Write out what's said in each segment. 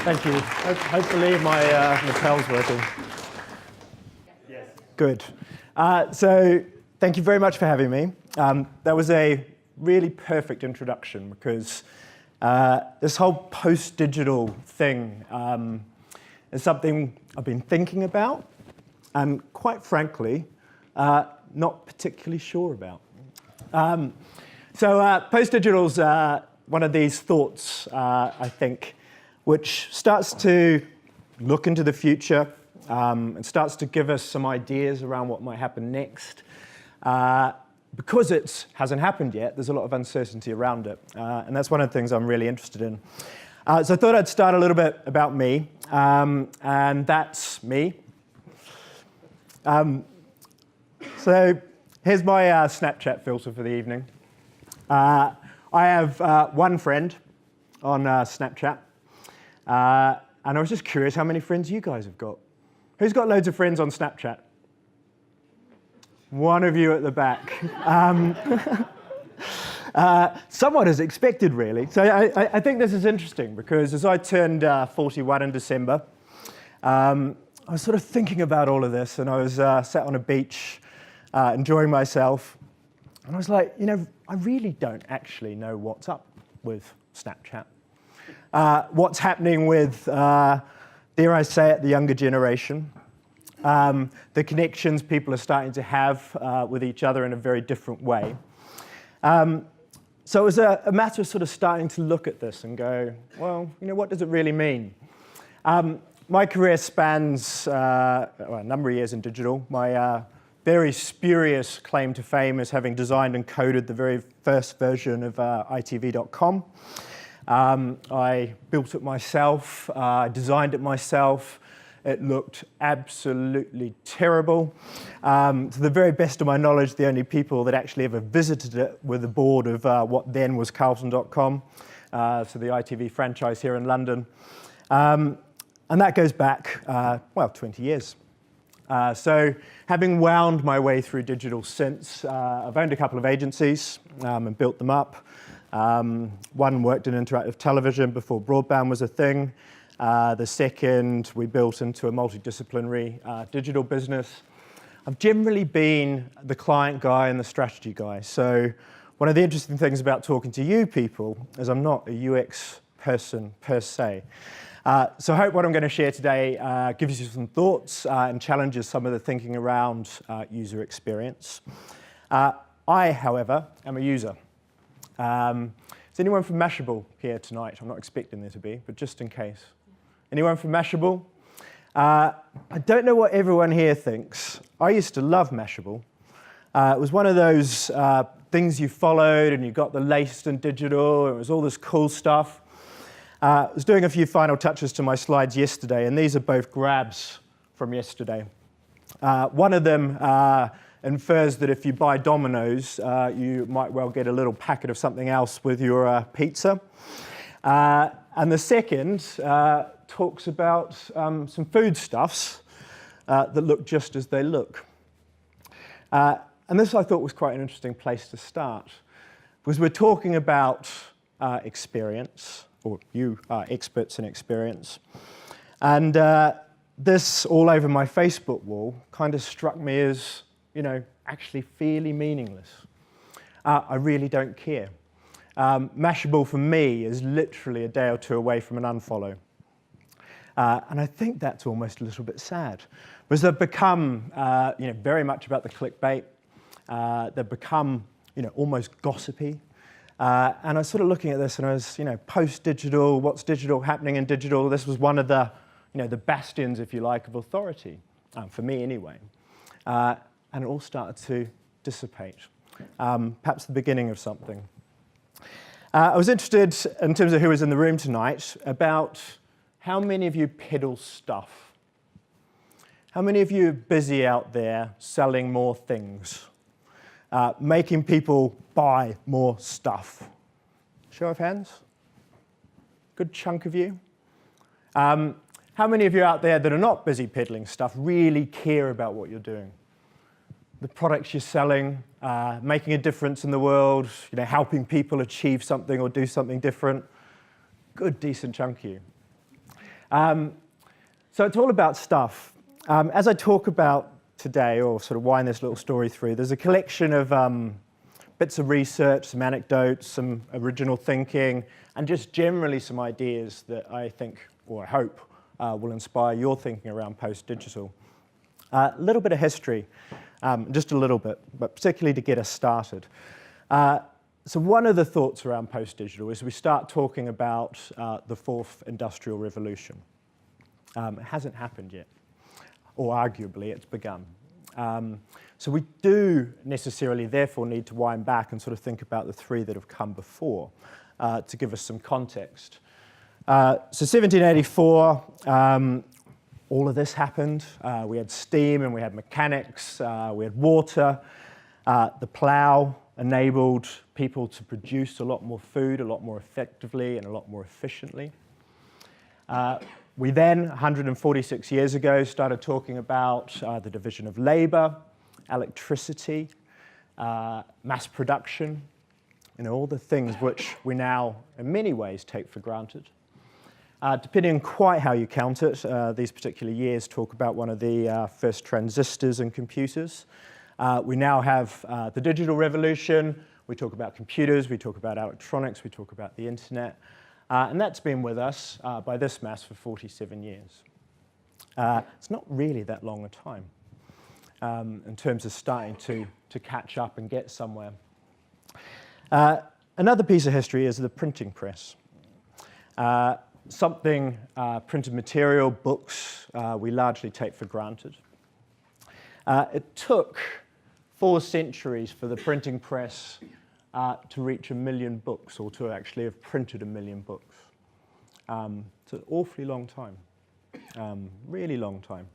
Thank you. Hopefully my lapel's working. Yes. Good. So thank you very much for having me. That was a really perfect introduction because this whole post-digital thing is something I've been thinking about and, quite frankly, not particularly sure about. So post-digital is one of these thoughts, I think, which starts to look into the future and starts to give us some ideas around what might happen next. Because it hasn't happened yet, there's a lot of uncertainty around it. And that's one of the things I'm really interested in. So I thought I'd start a little bit about me, and that's me. So here's my Snapchat filter for the evening. I have one friend on Snapchat. And I was just curious how many friends you guys have got. Who's got loads of friends on Snapchat? One of you at the back. Somewhat as expected, really. So I think this is interesting because as I turned 41 in December, I was sort of thinking about all of this, and I was sat on a beach enjoying myself. And I was like, you know, I really don't actually know what's up with Snapchat. What's happening with, dare I say it, the younger generation. The connections people are starting to have with each other in a very different way. So it was a matter of sort of starting to look at this and go, well, you know, what does it really mean? My career spans a number of years in digital. My very spurious claim to fame is having designed and coded the very first version of ITV.com. I built it myself, designed it myself. It looked absolutely terrible. To the very best of my knowledge, the only people that actually ever visited it were the board of what then was Carlton.com, so the ITV franchise here in London. And that goes back, well, 20 years. So having wound my way through digital since, I've owned a couple of agencies and built them up. One worked in interactive television before broadband was a thing. The second we built into a multidisciplinary digital business. I've generally been the client guy and the strategy guy. So one of the interesting things about talking to you people is I'm not a UX person per se. So I hope what I'm going to share today gives you some thoughts and challenges some of the thinking around user experience. I, however, am a user. Is anyone from Mashable here tonight? I'm not expecting there to be, but just in case. Anyone from Mashable? I don't know what everyone here thinks. I used to love Mashable. It was one of those things you followed and you got the latest in digital. It was all this cool stuff. I was doing a few final touches to my slides yesterday, and these are both grabs from yesterday. One of them infers that if you buy Domino's, you might well get a little packet of something else with your pizza. And the second talks about some foodstuffs that look just as they look. And this I thought was quite an interesting place to start, because we're talking about experience, or you are experts in experience. And this all over my Facebook wall kind of struck me as, you know, actually fairly meaningless. I really don't care. Mashable for me is literally a day or two away from an unfollow. And I think that's almost a little bit sad, because they've become, you know, very much about the clickbait. They've become, you know, almost gossipy. And I was sort of looking at this, and I was, you know, post-digital, what's digital happening in digital? This was one of the, you know, the bastions, if you like, of authority, for me anyway. And it all started to dissipate, perhaps the beginning of something. I was interested, in terms of who was in the room tonight, about how many of you peddle stuff? How many of you are busy out there selling more things, making people buy more stuff? Show of hands. Good chunk of you. How many of you out there that are not busy peddling stuff really care about what you're doing? The products you're selling, making a difference in the world, you know, helping people achieve something or do something different. Good, decent chunk of you. So it's all about stuff. As I talk about today, or sort of wind this little story through, there's a collection of bits of research, some anecdotes, some original thinking, and just generally some ideas that I think, or I hope, will inspire your thinking around post-digital. A little bit of history, just a little bit, but particularly to get us started. So one of the thoughts around post-digital is we start talking about the fourth industrial revolution. It hasn't happened yet, or arguably it's begun. So we do necessarily therefore need to wind back and sort of think about the three that have come before to give us some context. So 1784, all of this happened. We had steam and we had mechanics, we had water. The plough enabled people to produce a lot more food, a lot more effectively and a lot more efficiently. We then, 146 years ago, started talking about the division of labour, electricity, mass production, all the things which we now, in many ways, take for granted. Depending on quite how you count it, these particular years talk about one of the first transistors and computers. We now have the digital revolution. We talk about computers, we talk about electronics, we talk about the internet. And that's been with us by this mass for 47 years. It's not really that long a time in terms of starting to catch up and get somewhere. Another piece of history is the printing press. Something, printed material, books, we largely take for granted. It took 4 centuries for the printing press to reach 1 million books, or to actually have printed 1 million books. It's an awfully long time, really long time.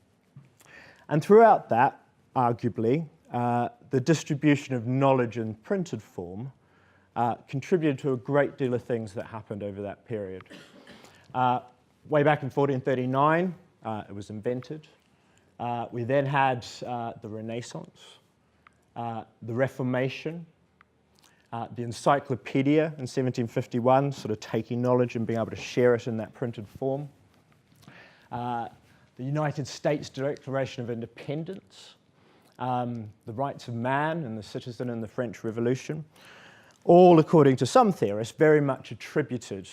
And throughout that, arguably, the distribution of knowledge in printed form contributed to a great deal of things that happened over that period. Way back in 1439, it was invented. We then had the Renaissance, the Reformation, the Encyclopedia in 1751, sort of taking knowledge and being able to share it in that printed form. The United States Declaration of Independence, the rights of man and the citizen in the French Revolution, all, according to some theorists, very much attributed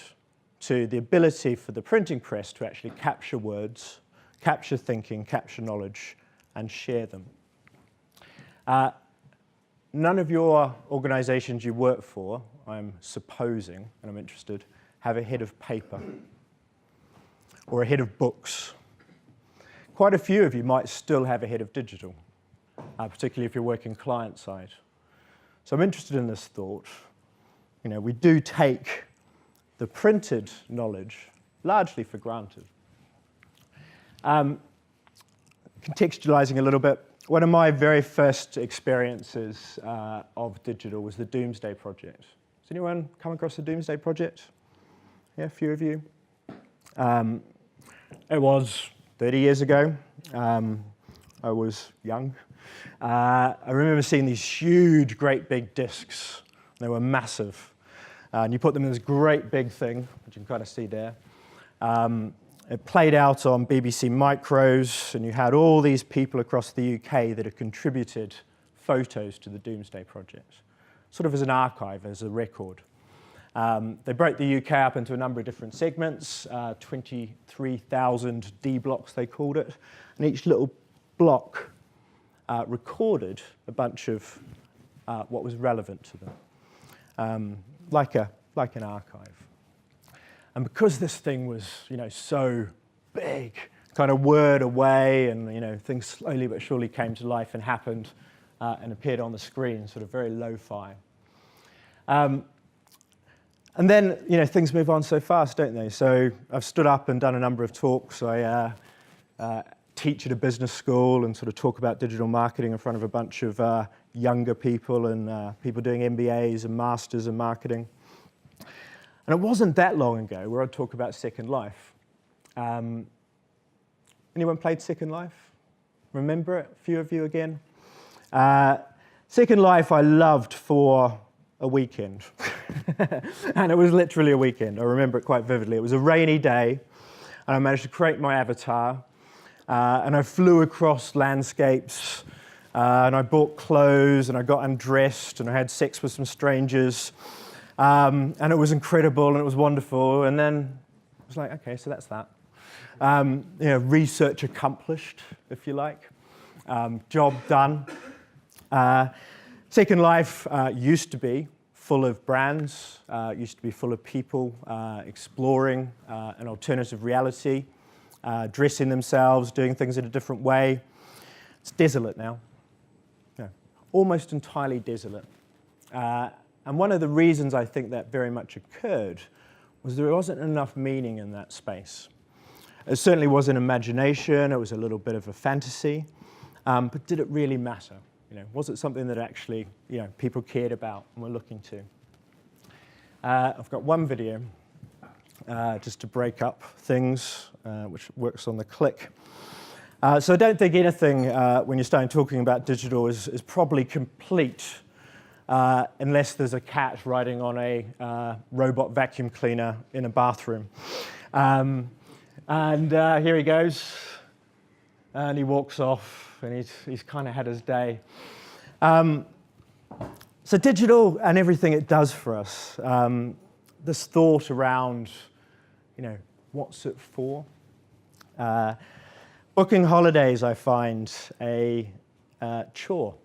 to the ability for the printing press to actually capture words, capture thinking, capture knowledge, and share them. None of your organizations you work for, I'm supposing, and I'm interested, have a head of paper or a head of books. Quite a few of you might still have a head of digital, particularly if you're working client side. So I'm interested in this thought. We do take the printed knowledge largely for granted. Contextualizing a little bit, one of my very first experiences of digital was the Doomsday Project. Has anyone come across the Doomsday Project? Yeah, a few of you. It was 30 years ago. I was young. I remember seeing these huge, great big discs. They were massive. And you put them in this great big thing, which you can kind of see there. It played out on BBC Micros, and you had all these people across the UK that had contributed photos to the Doomsday Project, sort of as an archive, as a record. They broke the UK up into a number of different segments, 23,000 D blocks they called it, and each little block recorded a bunch of what was relevant to them, like an archive. And because this thing was, so big, kind of word away, and things slowly but surely came to life and happened and appeared on the screen, sort of very lo-fi. And then, things move on so fast, don't they? So I've stood up and done a number of talks. I teach at a business school and sort of talk about digital marketing in front of a bunch of younger people and people doing MBAs and masters in marketing. And it wasn't that long ago where I'd talk about Second Life. Anyone played Second Life? Remember it? A few of you again? Second Life I loved for a weekend. And it was literally a weekend. I remember it quite vividly. It was a rainy day. and I managed to create my avatar, and I flew across landscapes, and I bought clothes, and I got undressed, and I had sex with some strangers, and it was incredible, and it was wonderful, and then I was like, okay, so that's that. Research accomplished, if you like. Job done. Second Life used to be full of brands, used to be full of people exploring an alternative reality, dressing themselves, doing things in a different way. It's desolate now, almost entirely desolate. And one of the reasons I think that very much occurred was there wasn't enough meaning in that space. It certainly was an imagination, it was a little bit of a fantasy, but did it really matter? Was it something that actually people cared about and were looking to? I've got one video just to break up things, which works on the click. So I don't think anything when you're starting talking about digital is probably complete unless there's a cat riding on a robot vacuum cleaner in a bathroom. And here he goes, and he walks off, and he's kind of had his day. So digital and everything it does for us, this thought around, what's it for? Booking holidays, I find a chore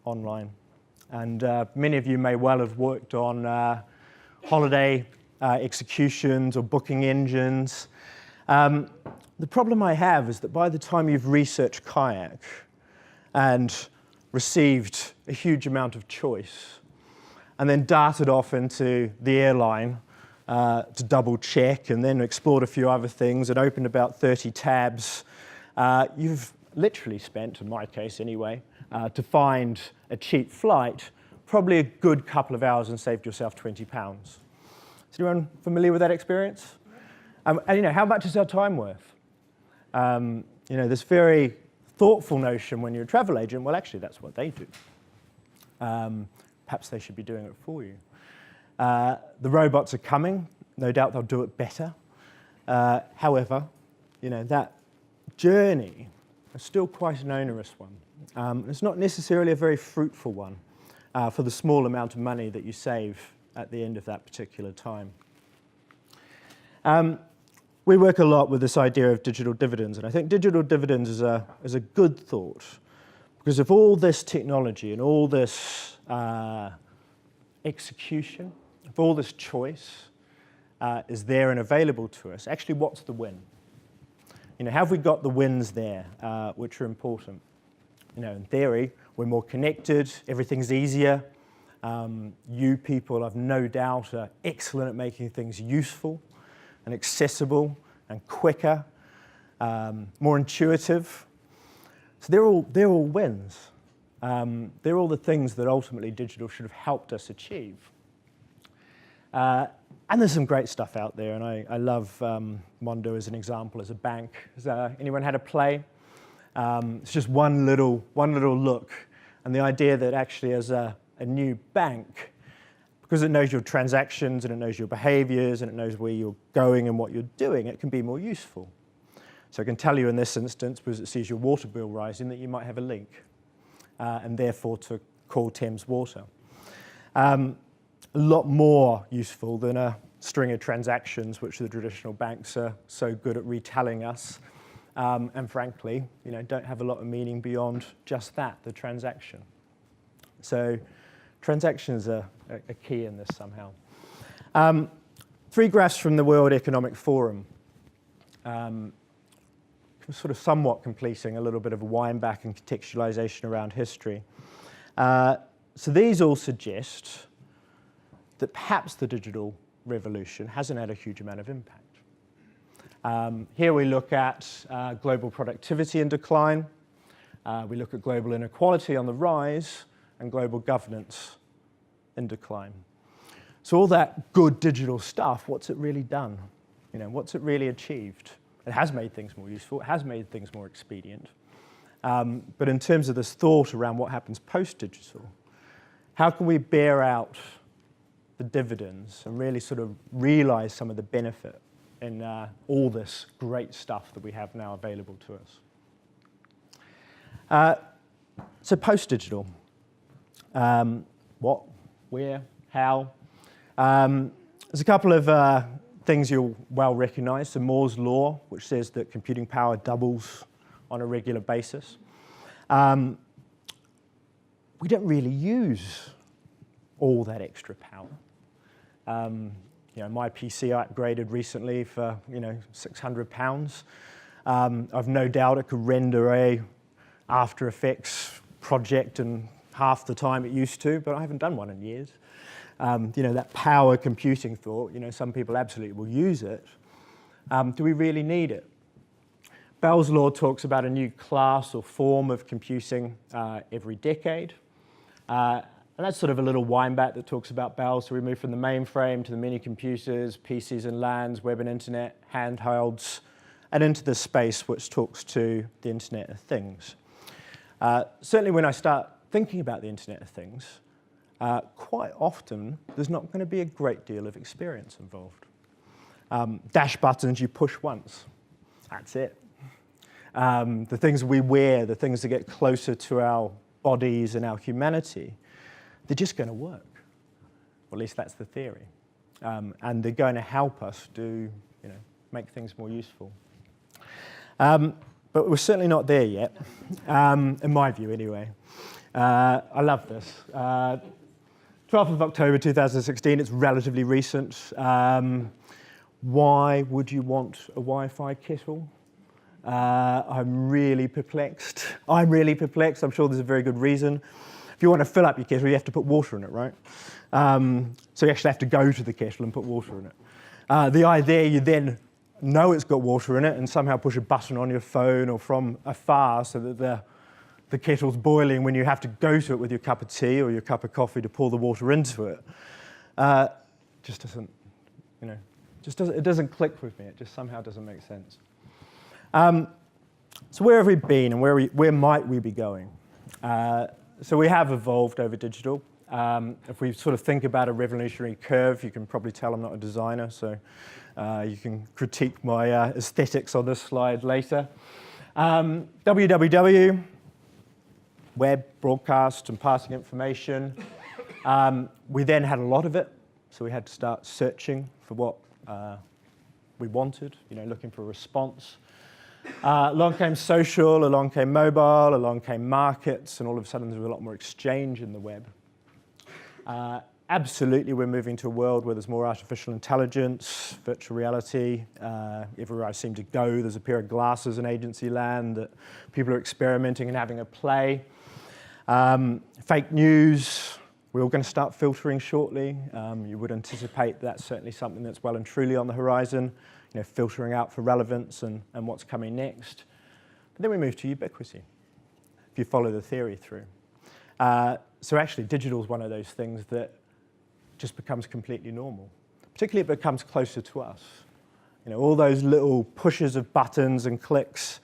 online. And many of you may well have worked on holiday executions or booking engines. The problem I have is that by the time you've researched kayak and received a huge amount of choice and then darted off into the airline to double check and then explored a few other things and opened about 30 tabs, you've literally spent, in my case anyway, to find a cheap flight, probably a good couple of hours and saved yourself £20. Is anyone familiar with that experience? And how much is our time worth? This very thoughtful notion when you're a travel agent, well, actually, that's what they do. Perhaps they should be doing it for you. The robots are coming. No doubt they'll do it better. However, that journey is still quite an onerous one. It's not necessarily a very fruitful one for the small amount of money that you save at the end of that particular time. We work a lot with this idea of digital dividends, and I think digital dividends is a good thought, because if all this technology and all this execution, if all this choice is there and available to us, actually what's the win? Have we got the wins there, which are important? In theory, we're more connected, everything's easier. You people, I've no doubt, are excellent at making things useful and accessible and quicker, more intuitive. So they're all wins. They're all the things that ultimately digital should have helped us achieve. And there's some great stuff out there, and I love Mondo as an example, as a bank. Has anyone had a play? It's just one little look, and the idea that actually as a new bank, because it knows your transactions and it knows your behaviors and it knows where you're going and what you're doing, it can be more useful. So I can tell you in this instance, because it sees your water bill rising, that you might have a leak, and therefore to call Thames Water. A lot more useful than a string of transactions, which the traditional banks are so good at retelling us, and frankly, don't have a lot of meaning beyond just that, the transaction. So transactions are key in this somehow. 3 graphs from the World Economic Forum, sort of somewhat completing a little bit of a wind back and contextualization around history. So these all suggest that perhaps the digital revolution hasn't had a huge amount of impact. Here we look at global productivity in decline. We look at global inequality on the rise and global governance in decline. So all that good digital stuff, what's it really done? What's it really achieved? It has made things more useful. It has made things more expedient. But in terms of this thought around what happens post-digital, how can we bear out the dividends and really sort of realize some of the benefit in all this great stuff that we have now available to us. So post-digital. What, where, how? There's a couple of things you'll well recognize. So Moore's law, which says that computing power doubles on a regular basis. We don't really use all that extra power. My PC I upgraded recently for £600. I've no doubt it could render a After Effects project in half the time it used to, but I haven't done one in years. That power computing thought, some people absolutely will use it. Do we really need it? Bell's law talks about a new class or form of computing every decade. And that's sort of a little wind-back that talks about Bell. So we move from the mainframe to the mini-computers, PCs and LANs, web and internet, handhelds, and into this space which talks to the Internet of Things. Certainly when I start thinking about the Internet of Things, quite often there's not going to be a great deal of experience involved. Dash buttons you push once, that's it. The things we wear, the things that get closer to our bodies and our humanity, they're just going to work. Or at least that's the theory. And they're going to help us make things more useful. But we're certainly not there yet, in my view anyway. I love this. 12th of October 2016, it's relatively recent. Why would you want a Wi-Fi kettle? I'm really perplexed. I'm sure there's a very good reason. If you want to fill up your kettle, you have to put water in it, right? So you actually have to go to the kettle and put water in it. The idea you then know it's got water in it and somehow push a button on your phone or from afar so that the kettle's boiling when you have to go to it with your cup of tea or your cup of coffee to pour the water into it, just doesn't, it doesn't click with me. It just somehow doesn't make sense. So where have we been and where might we be going? So we have evolved over digital. If we sort of think about a revolutionary curve, you can probably tell I'm not a designer, so you can critique my aesthetics on this slide later. www, web, broadcast, and passing information. We then had a lot of it, so we had to start searching for what we wanted, looking for a response. Along came social, along came mobile, along came markets, and all of a sudden there was a lot more exchange in the web. Absolutely, we're moving to a world where there's more artificial intelligence, virtual reality. Everywhere I seem to go, there's a pair of glasses in agency land that people are experimenting and having a play. Fake news, we're all going to start filtering shortly. You would anticipate that's certainly something that's well and truly on the horizon. Filtering out for relevance and what's coming next. But then we move to ubiquity, if you follow the theory through. So actually, digital is one of those things that just becomes completely normal. Particularly, it becomes closer to us. All those little pushes of buttons and clicks,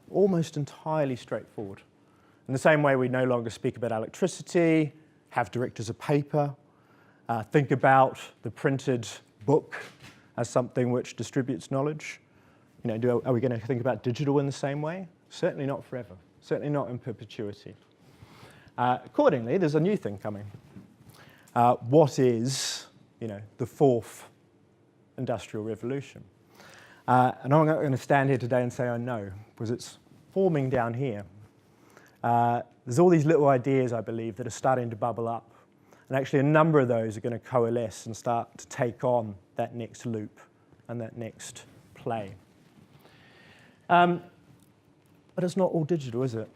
almost entirely straightforward. In the same way, we no longer speak about electricity, have directors of paper, think about the printed book as something which distributes knowledge. Are we going to think about digital in the same way? Certainly not forever. Certainly not in perpetuity. Accordingly, there's a new thing coming. What is, the fourth industrial revolution? And I'm not going to stand here today and say I know, because it's forming down here. There's all these little ideas, I believe, that are starting to bubble up. And actually, a number of those are going to coalesce and start to take on that next loop and that next play. But it's not all digital, is it?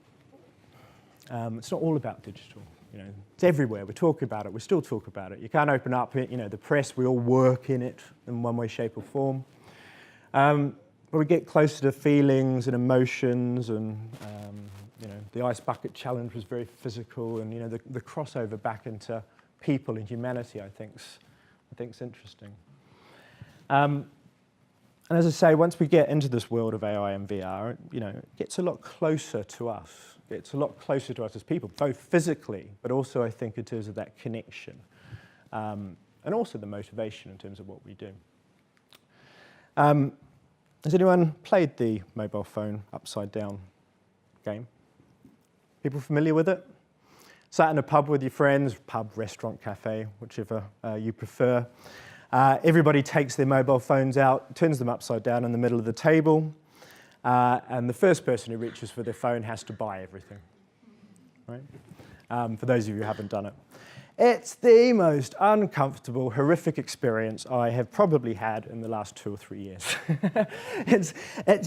It's not all about digital. It's everywhere. We talk about it. We still talk about it. You can't open up, the press. We all work in it in one way, shape, or form. But we get closer to feelings and emotions, and the ice bucket challenge was very physical, and the crossover back into people and humanity, I think's interesting. And as I say, once we get into this world of AI and VR, it gets a lot closer to us. It's a lot closer to us as people, both physically, but also I think in terms of that connection, and also the motivation in terms of what we do. Has anyone played the mobile phone upside down game? People familiar with it? Sat in a pub with your friends, pub, restaurant, cafe, whichever you prefer. Everybody takes their mobile phones out, turns them upside down in the middle of the table, and the first person who reaches for their phone has to buy everything, right? For those of you who haven't done it. It's the most uncomfortable, horrific experience I have probably had in the last 2 or 3 years.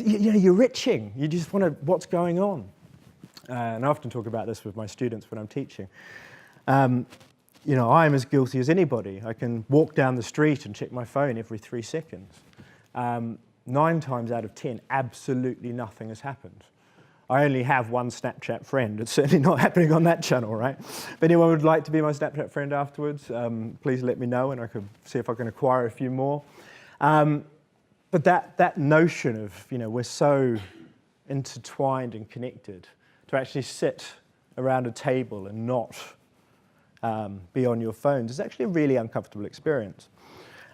You're itching. You just want to, what's going on? And I often talk about this with my students when I'm teaching. I'm as guilty as anybody. I can walk down the street and check my phone every 3 seconds. 9 times out of 10, absolutely nothing has happened. I only have one Snapchat friend. It's certainly not happening on that channel, right? If anyone would like to be my Snapchat friend afterwards, please let me know and I could see if I can acquire a few more. But that notion of, we're so intertwined and connected, to actually sit around a table and not be on your phones is actually a really uncomfortable experience.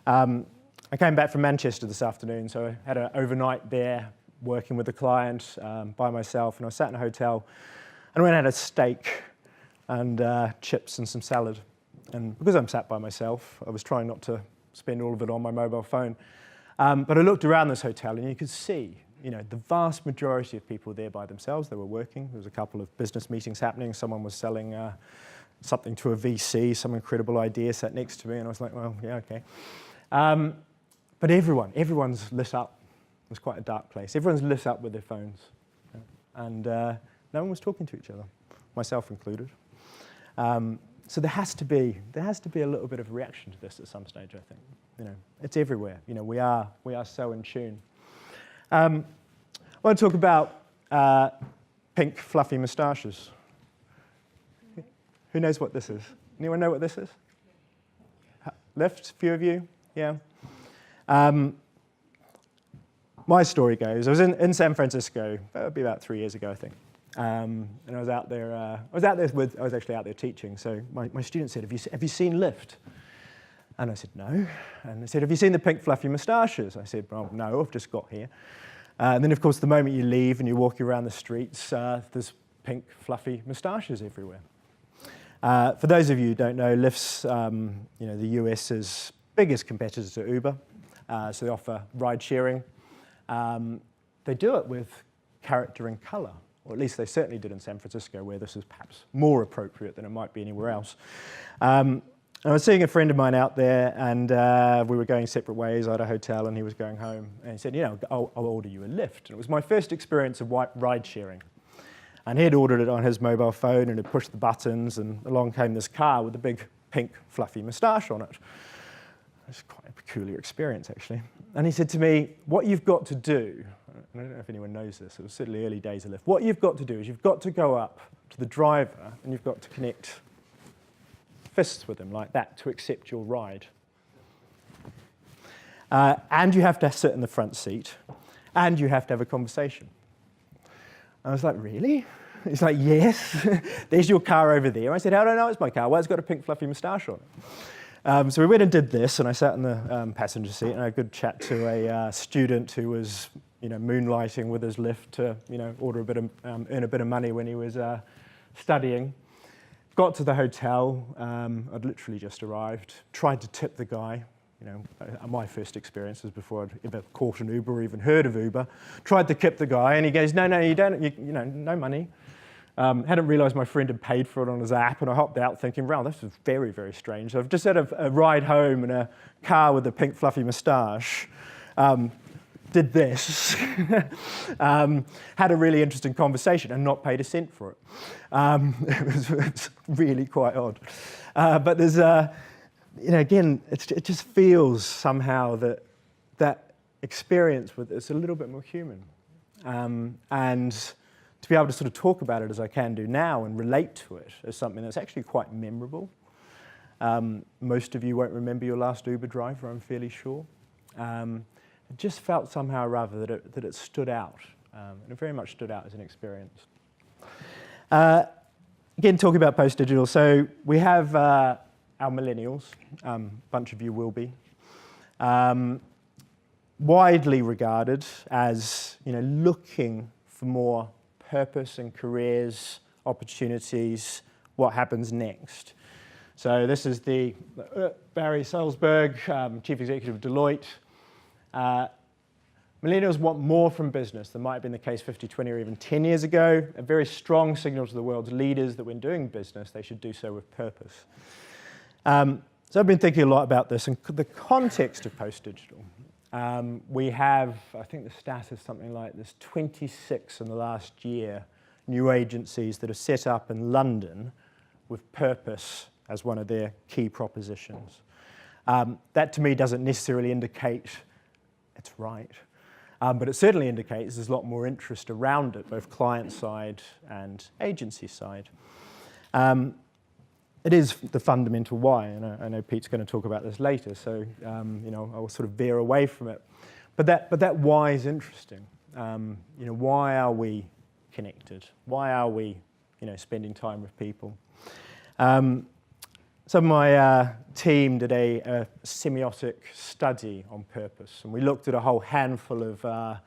I came back from Manchester this afternoon, so I had an overnight there, working with a client by myself, and I sat in a hotel and I went and had a steak and chips and some salad. And because I'm sat by myself, I was trying not to spend all of it on my mobile phone. But I looked around this hotel and you could see, the vast majority of people there by themselves. They were working. There was a couple of business meetings happening. Someone was selling something to a VC, some incredible idea sat next to me, and I was like, well, yeah, okay. But everyone's lit up. It was quite a dark place. Everyone's lit up with their phones. And no one was talking to each other, myself included. So there has to be a little bit of a reaction to this at some stage, I think. It's everywhere. We are so in tune. I want to talk about pink fluffy moustaches. Who knows what this is? Anyone know what this is? Left, a few of you? Yeah. My story goes, I was in San Francisco, that would be about 3 years ago, I think. And I was out there, I was actually out there teaching, so my student said, have you seen Lift? And I said, no. And they said, have you seen the pink fluffy moustaches? I said, well, no, I've just got here. And then, of course, the moment you leave and you walk around the streets, there's pink fluffy moustaches everywhere. For those of you who don't know, Lyft's the US's biggest competitor to Uber. So they offer ride sharing. They do it with character and color, or at least they certainly did in San Francisco, where this is perhaps more appropriate than it might be anywhere else. I was seeing a friend of mine out there, and we were going separate ways. I had a hotel, and he was going home. And he said, I'll order you a Lyft. And it was my first experience of ride sharing. And he had ordered it on his mobile phone, and had pushed the buttons, and along came this car with a big pink fluffy moustache on it. It was quite a peculiar experience, actually. And he said to me, what you've got to do, I don't know if anyone knows this, it was certainly early days of Lyft, what you've got to do is you've got to go up to the driver and you've got to connect fists with him like that to accept your ride. And you have to sit in the front seat, and you have to have a conversation. I was like, really? He's like, yes, there's your car over there. I said, how do I know it's my car? Well, it's got a pink fluffy moustache on it. So we went and did this, and I sat in the passenger seat, and I had a good chat to a student who was, moonlighting with his Lyft to, order a bit of, earn a bit of money when he was studying. Got to the hotel. I'd literally just arrived. Tried to tip the guy. My first experience was before I'd ever caught an Uber or even heard of Uber. Tried to tip the guy, and he goes, no, you don't. No money. Hadn't realised my friend had paid for it on his app, and I hopped out thinking, wow, this is very, very strange. So I've just had a ride home in a car with a pink fluffy moustache. Did this. Had a really interesting conversation and not paid a cent for it. It was really quite odd. But there's, again, it just feels somehow that experience with it's a little bit more human. And to be able to sort of talk about it as I can do now and relate to it as something that's actually quite memorable. Most of you won't remember your last Uber driver, I'm fairly sure. It just felt somehow or rather that it stood out, and it very much stood out as an experience. Again, talking about post-digital, so we have our millennials, a bunch of you will be. widely regarded as looking for more purpose and careers, opportunities, what happens next. So this is the Barry Salzberg, Chief Executive of Deloitte. Millennials want more from business than might have been the case 50, 20, or even 10 years ago. A very strong signal to the world's leaders that when doing business, they should do so with purpose. So I've been thinking a lot about this in the context of post-digital. We have, I think the stat is something like there's 26 in the last year, new agencies that are set up in London with purpose as one of their key propositions. That to me doesn't necessarily indicate it's right, but it certainly indicates there's a lot more interest around it, both client side and agency side. It is the fundamental why, and I know Pete's going to talk about this later, so I'll sort of veer away from it. But that why is interesting. Why are we connected? Why are we spending time with people? So my team did a semiotic study on purpose, and we looked at a whole handful of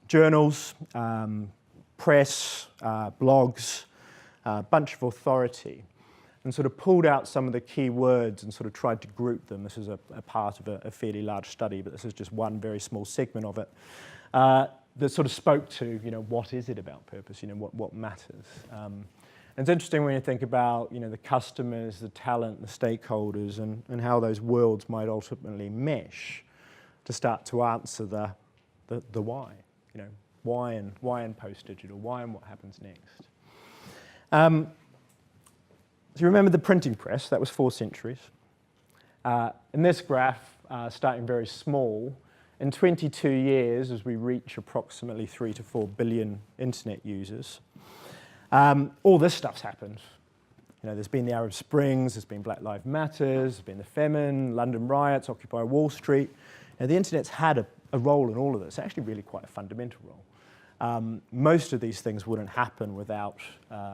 journals, press, blogs, a bunch of authority, and sort of pulled out some of the key words and sort of tried to group them. This is a part of a fairly large study, but this is just one very small segment of it that sort of spoke to, what is it about purpose, what matters. And it's interesting when you think about, the customers, the talent, the stakeholders, and how those worlds might ultimately mesh to start to answer the why, why in post-digital, why and what happens next. So you remember the printing press, that was 4 centuries. In this graph, starting very small, in 22 years, as we reach approximately 3 to 4 billion internet users, all this stuff's happened. There's been the Arab Springs, there's been Black Lives Matters, there's been the famine, London riots, Occupy Wall Street. The internet's had a role in all of this, actually really quite a fundamental role. Most of these things wouldn't happen without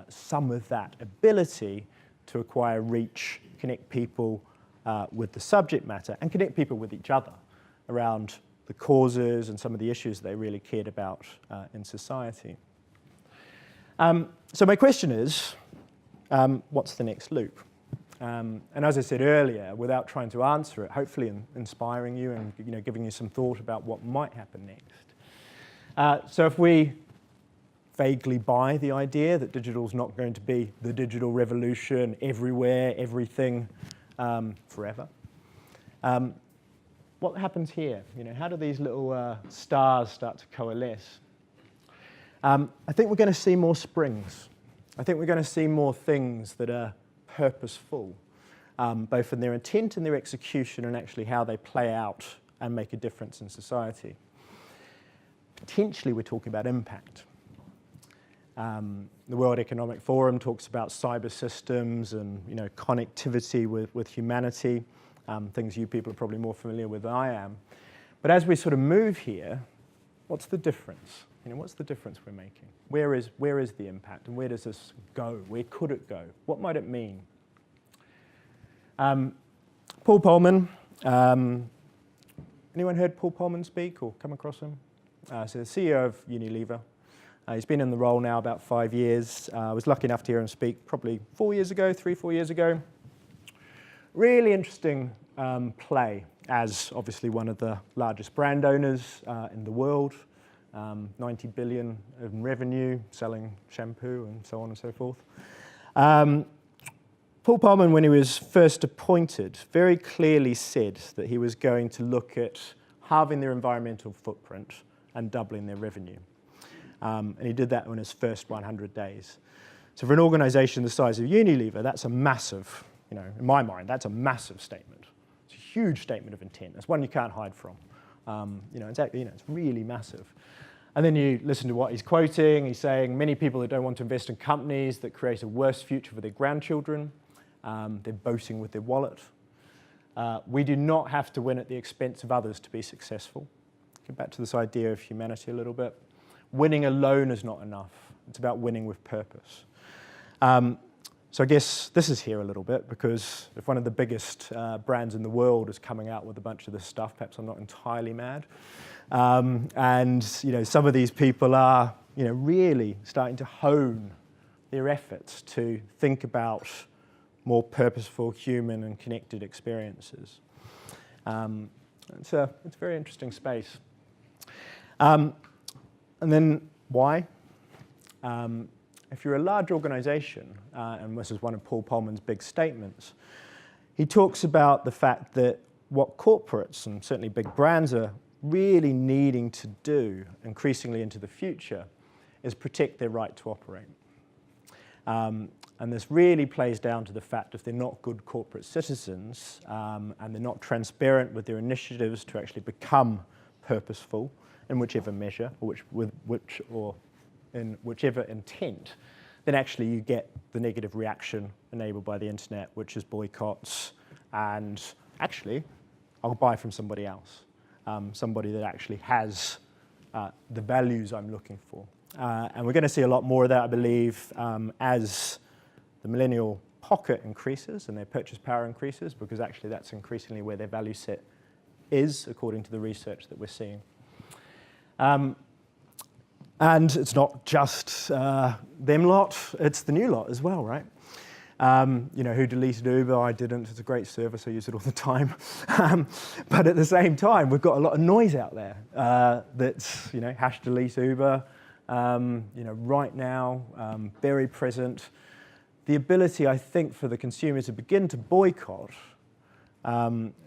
some of that ability to acquire reach, connect people with the subject matter, and connect people with each other around the causes and some of the issues they really cared about in society. So my question is, what's the next loop? And as I said earlier, without trying to answer it, hopefully inspiring you and giving you some thought about what might happen next. So if we vaguely buy the idea that digital's not going to be the digital revolution everywhere, everything, forever, what happens here? How do these little stars start to coalesce? I think we're going to see more springs. I think we're going to see more things that are purposeful, both in their intent and their execution, and actually how they play out and make a difference in society. Potentially, we're talking about impact. The World Economic Forum talks about cyber systems and connectivity with humanity, things you people are probably more familiar with than I am. But as we sort of move here, what's the difference? What's the difference we're making? Where is the impact, and where does this go? Where could it go? What might it mean? Paul Polman. Anyone heard Paul Polman speak or come across him? So the CEO of Unilever. He's been in the role now about 5 years. I was lucky enough to hear him speak probably 4 years ago, 3-4 years ago. Really interesting play as obviously one of the largest brand owners in the world. 90 billion in revenue, selling shampoo and so on and so forth. Paul Polman, when he was first appointed, very clearly said that he was going to look at halving their environmental footprint and doubling their revenue. And he did that in his first 100 days. So for an organization the size of Unilever, that's a massive, in my mind, that's a massive statement. It's a huge statement of intent. It's one you can't hide from. It's really massive. And then you listen to what he's quoting. He's saying many people that don't want to invest in companies that create a worse future for their grandchildren. They're boating with their wallet. We do not have to win at the expense of others to be successful. Get back to this idea of humanity a little bit. Winning alone is not enough. It's about winning with purpose. So I guess this is here a little bit, because if one of the biggest brands in the world is coming out with a bunch of this stuff, perhaps I'm not entirely mad. And some of these people are really starting to hone their efforts to think about more purposeful, human and connected experiences. It's a very interesting space. And then why? If you're a large organization, and this is one of Paul Polman's big statements, he talks about the fact that what corporates and certainly big brands are really needing to do increasingly into the future is protect their right to operate. And this really plays down to the fact if they're not good corporate citizens and they're not transparent with their initiatives to actually become purposeful in whichever measure or in whichever intent, then actually you get the negative reaction enabled by the internet, which is boycotts, and actually I'll buy from somebody else, somebody that actually has the values I'm looking for. And we're going to see a lot more of that, I believe, as the millennial pocket increases and their purchase power increases, because actually that's increasingly where their value set is, according to the research that we're seeing. And it's not just them lot, it's the new lot as well, right? Who deleted Uber? I didn't. It's a great service. I use it all the time. But at the same time, we've got a lot of noise out there that's, hash delete Uber, right now, very present. The ability, I think, for the consumer to begin to boycott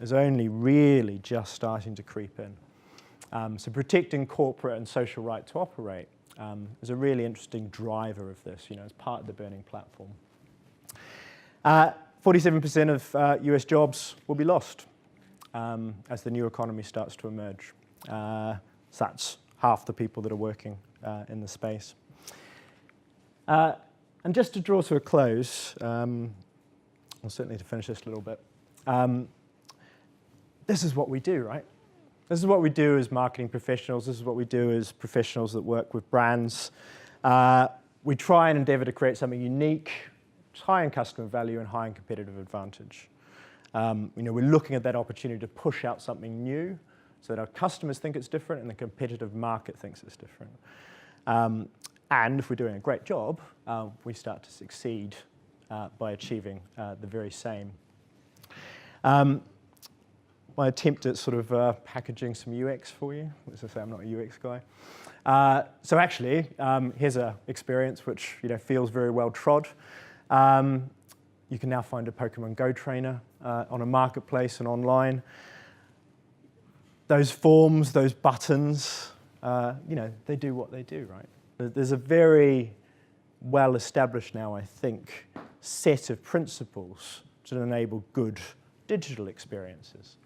is only really just starting to creep in. So protecting corporate and social right to operate is a really interesting driver of this, as part of the burning platform. 47% of US jobs will be lost as the new economy starts to emerge. So that's half the people that are working in the space. And just to draw to a close, or certainly to finish this a little bit, this is what we do, right? This is what we do as marketing professionals. This is what we do as professionals that work with brands. We try and endeavor to create something unique, high in customer value and high in competitive advantage. We're looking at that opportunity to push out something new so that our customers think it's different and the competitive market thinks it's different. And if we're doing a great job, we start to succeed by achieving the very same. My attempt at sort of packaging some UX for you. As I say, I'm not a UX guy. So actually, here's an experience which feels very well trod. You can now find a Pokemon Go trainer on a marketplace and online. Those forms, those buttons, they do what they do, right? There's a very well-established now, I think, set of principles to enable good digital experiences.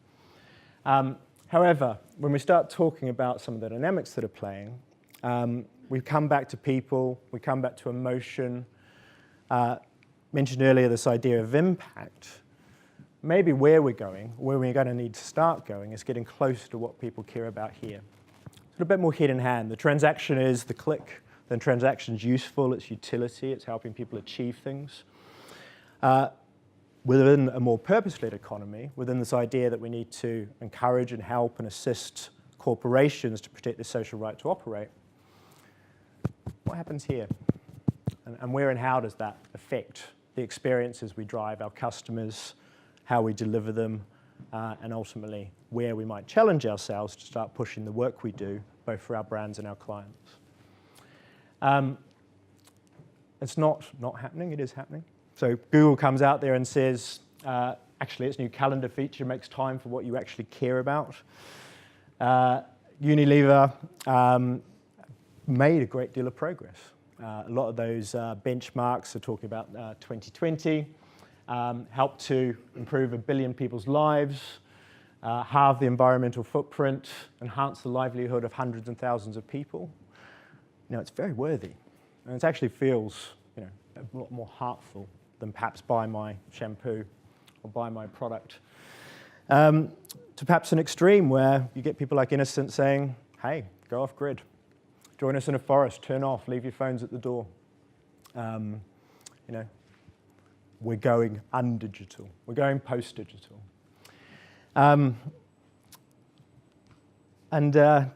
However, when we start talking about some of the dynamics that are playing, we come back to people, we come back to emotion. Mentioned earlier this idea of impact. Maybe where we're going to need to start going, is getting close to what people care about here. A bit more head in hand. The transaction is the click. The transaction's useful, it's utility, it's helping people achieve things. Within a more purpose-led economy, within this idea that we need to encourage and help and assist corporations to protect their social right to operate, what happens here? And where and how does that affect the experiences we drive, our customers, how we deliver them, and ultimately where we might challenge ourselves to start pushing the work we do, both for our brands and our clients. It's not happening, it is happening. So Google comes out there and says, actually its new calendar feature makes time for what you actually care about. Unilever made a great deal of progress. A lot of those benchmarks are talking about 2020, helped to improve 1 billion people's lives, halve the environmental footprint, enhance the livelihood of hundreds and thousands of people. It's very worthy, and it actually feels a lot more heartful than perhaps buy my shampoo or buy my product. To perhaps an extreme where you get people like Innocent saying, hey, go off grid. Join us in a forest, turn off, leave your phones at the door. we're going undigital. We're going post-digital. And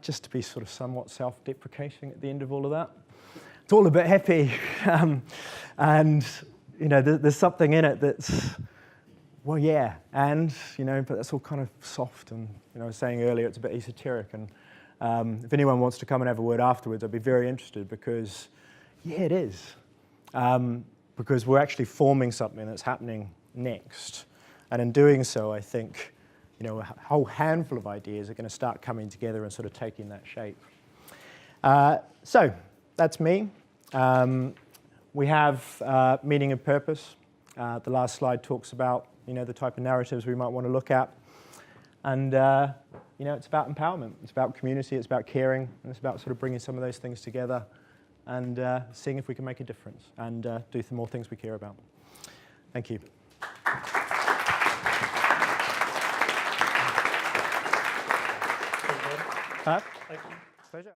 just to be sort of somewhat self-deprecating at the end of all of that, it's all a bit happy. And, you know, there's something in it that's, well, yeah, and, you know, but that's all kind of soft. And, you know, I was saying earlier, it's a bit esoteric. And if anyone wants to come and have a word afterwards, I'd be very interested because, yeah, it is. Because we're actually forming something that's happening next. And in doing so, I think, you know, a whole handful of ideas are going to start coming together and sort of taking that shape. So that's me. We have meaning and purpose. The last slide talks about, you know, the type of narratives we might want to look at. And, you know, it's about empowerment. It's about community. It's about caring. And it's about sort of bringing some of those things together and seeing if we can make a difference and do some more things we care about. Thank you. Thank you. Pleasure.